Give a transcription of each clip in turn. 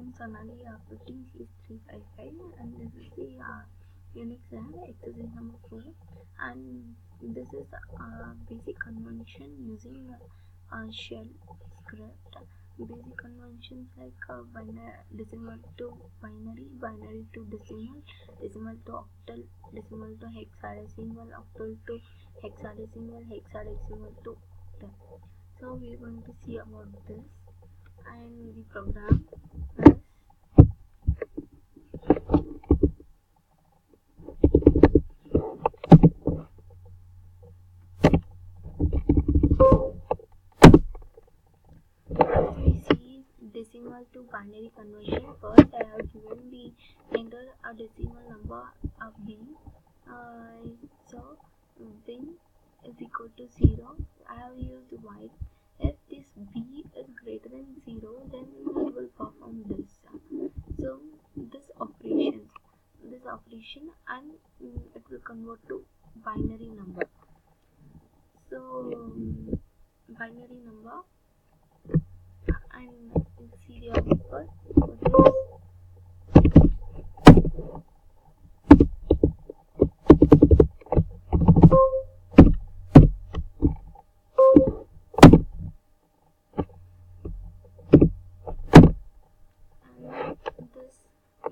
am Sonali, 15C355, and this is the unix4 exercise number 4, and this is a basic convention using shell script. Basic conventions like decimal to binary, binary to decimal, decimal to octal, decimal to hexadecimal, octal to hexadecimal, hexadecimal to octal. So we are going to see about this, and the program is we see decimal to binary conversion. First I have given the enter a decimal number of b. So bin is equal to 0. I have used while. If this b is greater than 0, then it will perform this. So this operation and it will convert to binary number. So binary number, and we'll see the output for this.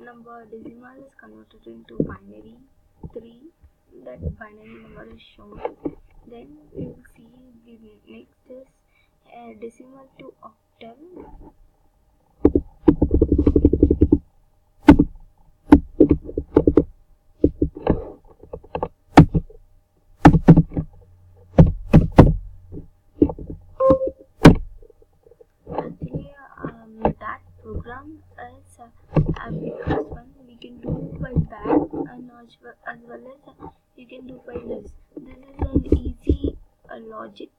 Number decimal is converted into binary 3. That binary number is shown. Then we will see the next is decimal to octal. Actually, that program is because one we can do by that, and as well as you can do by this. This is an easy logic.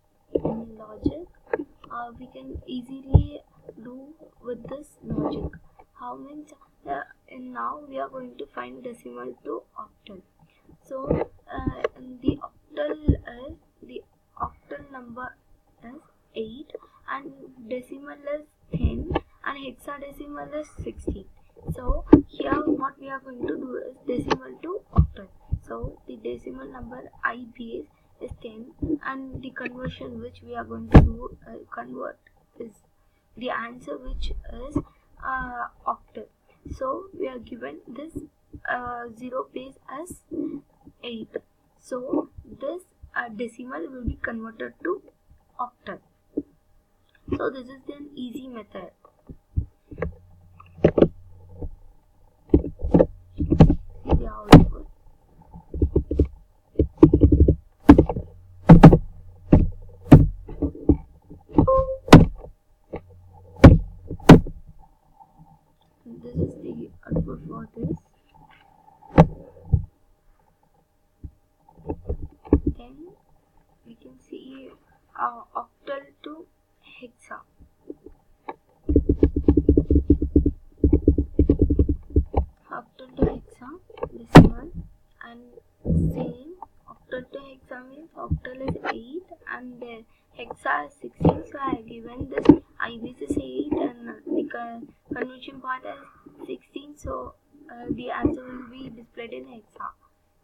We can easily do with this logic. How means and now we are going to find decimal to octal. So the octal number is 8, and decimal is 10, and hexadecimal is 16. So here what we are going to do is decimal to octal. So the decimal number I base is 10, and the conversion which we are going to do convert is the answer, which is octal. So we are given this 0 base as 8. So this decimal will be converted to octal. So this is an easy method. See the output. This is the output for this. Then we can see octal to hexa. Octal to hexa decimal, and same octal to hexa means octal is 8 and hexa is 16. So I have given this I base is 8 and the conversion part is 16. So the answer will be displayed in hexa.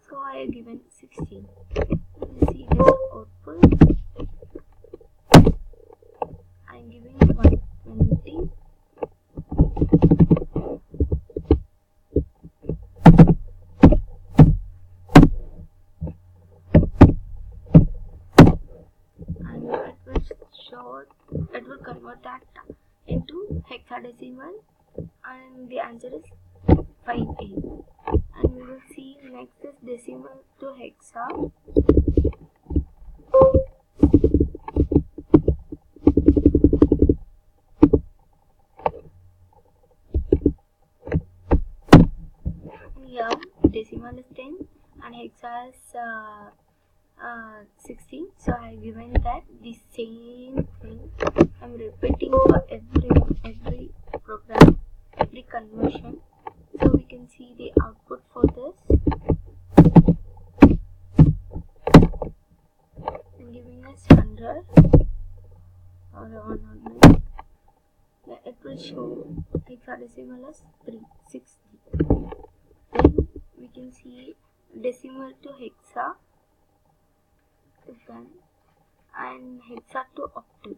So I have given 16. You see this output. I am giving 120. And it will convert that into hexadecimal, and the answer is 58. And we will see next is decimal to hexa. Here decimal is 10 and hexa is 16. So I have given that the same thing. I am repeating for every program, every conversion. So we can see the output for this. I am giving us 100 or 100. It will will show hexadecimal as 360. Then we can see decimal to hexa is done and hexa to octal.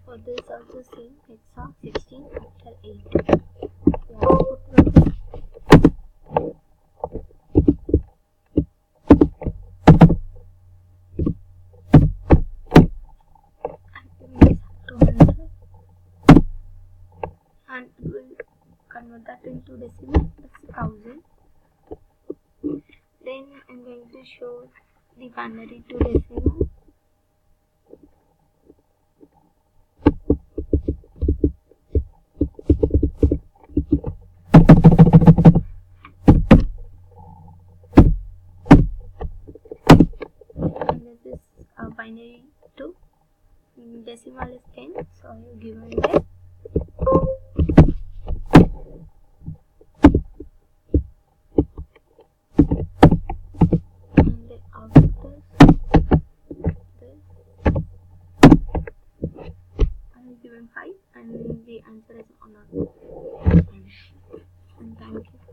For this also same hexa 16 octal 8. The output will be and it will convert that into decimal as 1000. Then I'm going to show the binary to decimal. And this is a binary to decimal is 10, so I have given there. And the output is this. I have given 5 and the answer is on. And thank you.